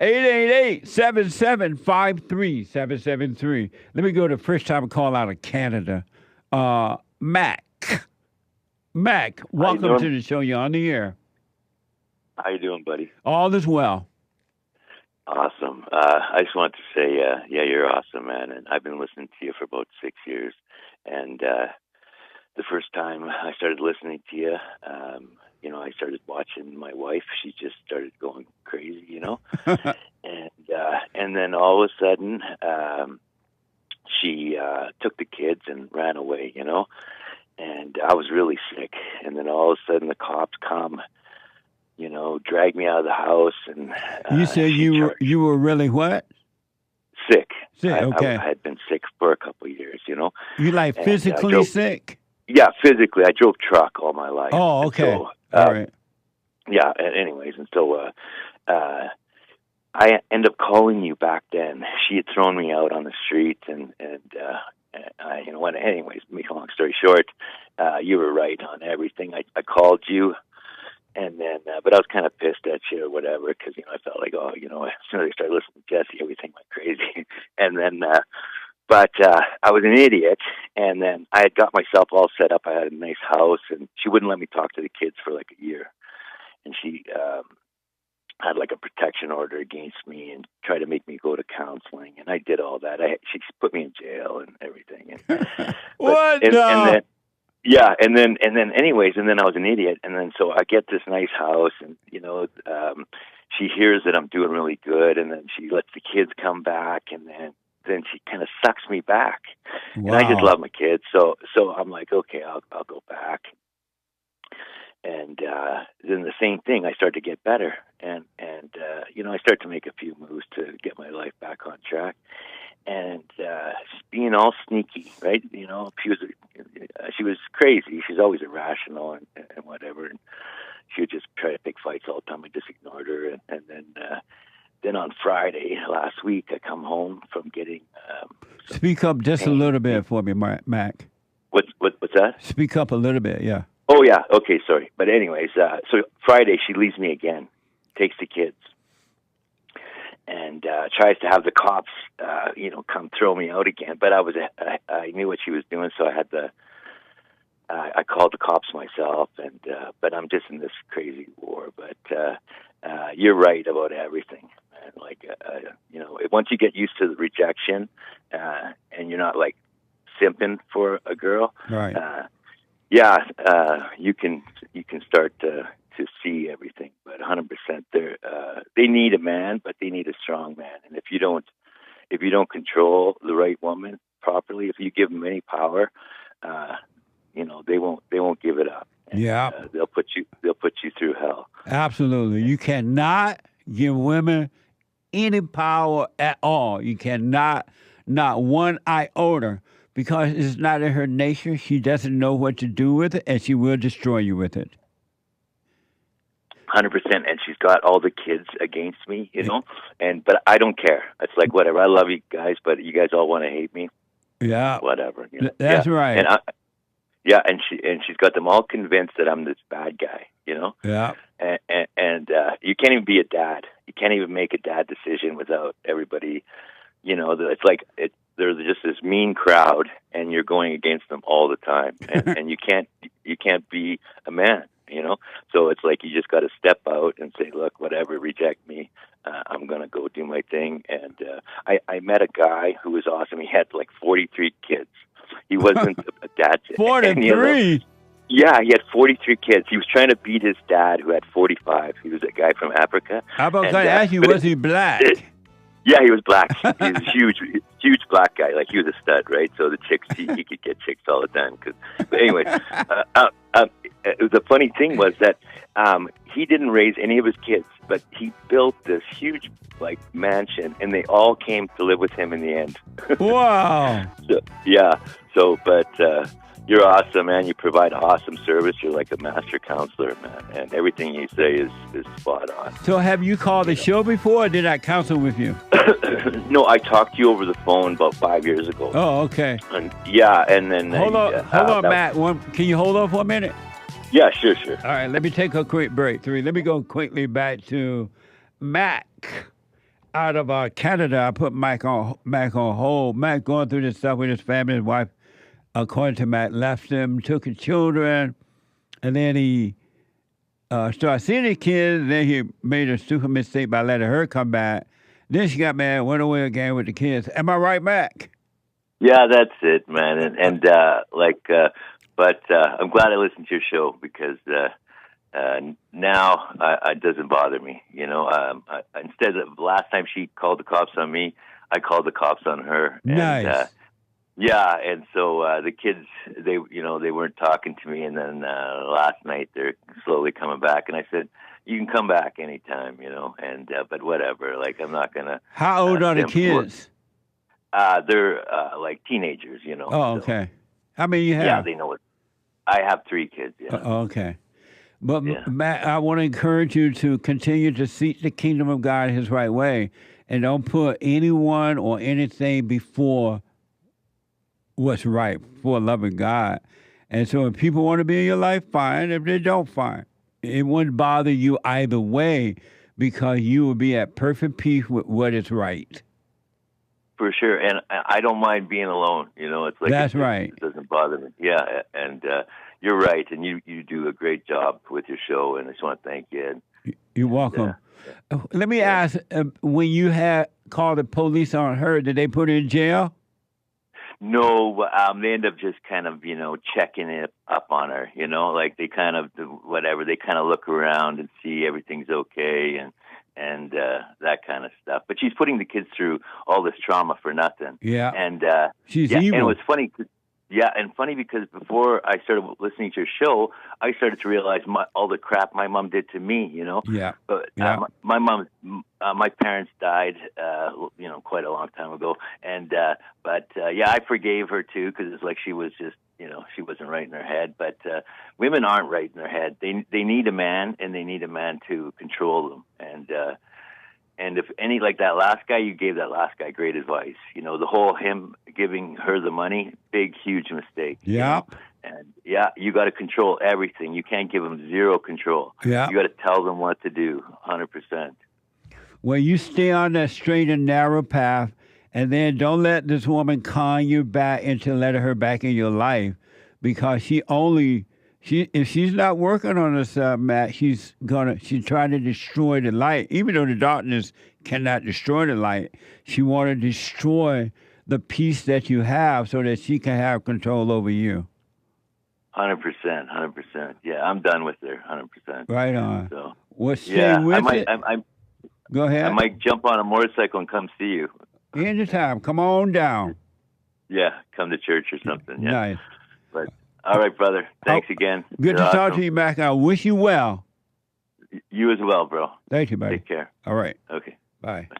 888-775-3773. Let me go to first time call out of Canada. Mac. Mac, How you welcome to doing? the show. You're on the air. How you doing, buddy? All is well. Awesome. I just want to say, yeah, you're awesome, man. And I've been listening to you for about 6 years. And the first time I started listening to you, I started watching my wife. She just started going crazy. And then all of a sudden, she took the kids and ran away. And I was really sick. And then all of a sudden, the cops come. Drag me out of the house, and You said you were really what? Sick. Sick. Okay. I had been sick for a couple of years. You like physically sick? Yeah, physically. I drove truck all my life. Oh, okay. So, all right. Yeah. Anyways, and so I ended up calling you back then. She had thrown me out on the street, and anyways, make a long story short, you were right on everything. I called you. And then, but I was kind of pissed at you or whatever, because, I felt like, as soon as I started listening to Jesse, everything went crazy. And then, but I was an idiot. And then I had got myself all set up. I had a nice house, and she wouldn't let me talk to the kids for like a year. And she had like a protection order against me and tried to make me go to counseling. And I did all that. She put me in jail and everything. And, what? And then, yeah, and then anyways, and then I was an idiot, and then so I get this nice house, and she hears that I'm doing really good, and then she lets the kids come back, and then she kind of sucks me back. Wow. And I just love my kids, so I'm like, okay, I'll go back. And then the same thing, I started to get better, and I started to make a few moves to get my life back on track. And being all sneaky, right? She was crazy. She's always irrational and whatever. And she would just try to pick fights all the time. I just ignored her. And then on Friday last week, I come home from getting. Speak up just a little bit for me, Mac. What's that? Speak up a little bit, yeah. Oh yeah. Okay, sorry. But anyways, so Friday she leaves me again, takes the kids. And tries to have the cops, come throw me out again. But I knew what she was doing, so I called the cops myself. And but I'm just in this crazy war. But you're right about everything. Like once you get used to the rejection, and you're not like simping for a girl, right? You can start to see everything, but 100%, they need a man, but they need a strong man. And if you don't control the right woman properly, if you give them any power, they won't give it up. And, yeah, they'll put you through hell. Absolutely, you cannot give women any power at all. You cannot, not one iota, because it's not in her nature. She doesn't know what to do with it, and she will destroy you with it. 100%, and she's got all the kids against me, but I don't care. It's like, whatever. I love you guys, but you guys all want to hate me. Yeah, whatever. That's right. And she's got them all convinced that I'm this bad guy. Yeah. And you can't even be a dad. You can't even make a dad decision without everybody. It's like there's just this mean crowd, and you're going against them all the time, and you can't be a man. So it's like you just got to step out and say, look, whatever, reject me. I'm going to go do my thing. And I met a guy who was awesome. He had like 43 kids. He wasn't a dad. 43? Yeah, he had 43 kids. He was trying to beat his dad, who had 45. He was a guy from Africa. How about I ask you, was he black? Yeah, he was black. He was a huge black guy. Like, he was a stud, right? So the chicks, he could get chicks all the time. But anyway, the funny thing was that he didn't raise any of his kids, but he built this huge mansion, and they all came to live with him in the end. Wow. But you're awesome, man. You provide awesome service. You're like a master counselor, man. And everything you say is spot on. So have you called the show before, or did I counsel with you? No, I talked to you over the phone about 5 years ago. Oh, okay. And then... Hold on, Matt. Can you hold on for a minute? Yeah, sure. All right, let me take a quick break. Let me go quickly back to Mac. out of Canada. I put Mac on hold. Mac going through this stuff with his family. His wife, according to Mac, left him, took his children, and then he started seeing his kids. Then he made a stupid mistake by letting her come back. Then she got mad, went away again with the kids. Am I right, Mac? Yeah, that's it, man. But I'm glad I listened to your show because now it doesn't bother me. You know, instead of last time she called the cops on me, I called the cops on her. Nice. And so the kids, they weren't talking to me, and then last night they're slowly coming back, and I said, "You can come back anytime, you know." And but whatever, like I'm not gonna. How old are the kids? They're like teenagers, you know. Oh, okay. How many you have? Yeah, they know it. I have 3 kids. Yeah. Okay. But Matt, I want to encourage you to continue to seek the kingdom of God His right way, and don't put anyone or anything before what's right, for loving God. And so if people want to be in your life, fine. If they don't, fine. It wouldn't bother you either way because you will be at perfect peace with what is right. For sure. And I don't mind being alone. You know, it's like That's right. It doesn't bother me. Yeah. And you're right. And you do a great job with your show. And I just want to thank you. You're welcome. Let me ask, when you had called the police on her, did they put her in jail? No, they end up just kind of, checking it up on her, like they kind of, they kind of look around and see everything's okay and that kind of stuff. But she's putting the kids through all this trauma for nothing. Yeah. And, she's evil. And it was funny. Yeah, and funny because before I started listening to your show, I started to realize all the crap my mom did to me, Yeah. But my parents died, quite a long time ago, and I forgave her too because it's like she was just, she wasn't right in her head. But women aren't right in their head. They need a man, and they need a man to control them, And if any, like that last guy, you gave that last guy great advice. The whole him giving her the money, big, huge mistake. Yeah. And you got to control everything. You can't give them zero control. Yeah. You got to tell them what to do, 100%. Well, you stay on that straight and narrow path, and then don't let this woman con you back into letting her back in your life, because if she's not working on herself, Matt, she's trying to destroy the light. Even though the darkness cannot destroy the light, she want to destroy the peace that you have so that she can have control over you. 100%. Yeah, I'm done with her, 100%. Right on. So, stay with it. Go ahead. I might jump on a motorcycle and come see you. Anytime. Come on down. Yeah, come to church or something. Yeah. Nice. But all right, brother. Thanks again. Good to talk to you, Mac. I wish you well. You as well, bro. Thank you, buddy. Take care. All right. Okay. Bye. Bye.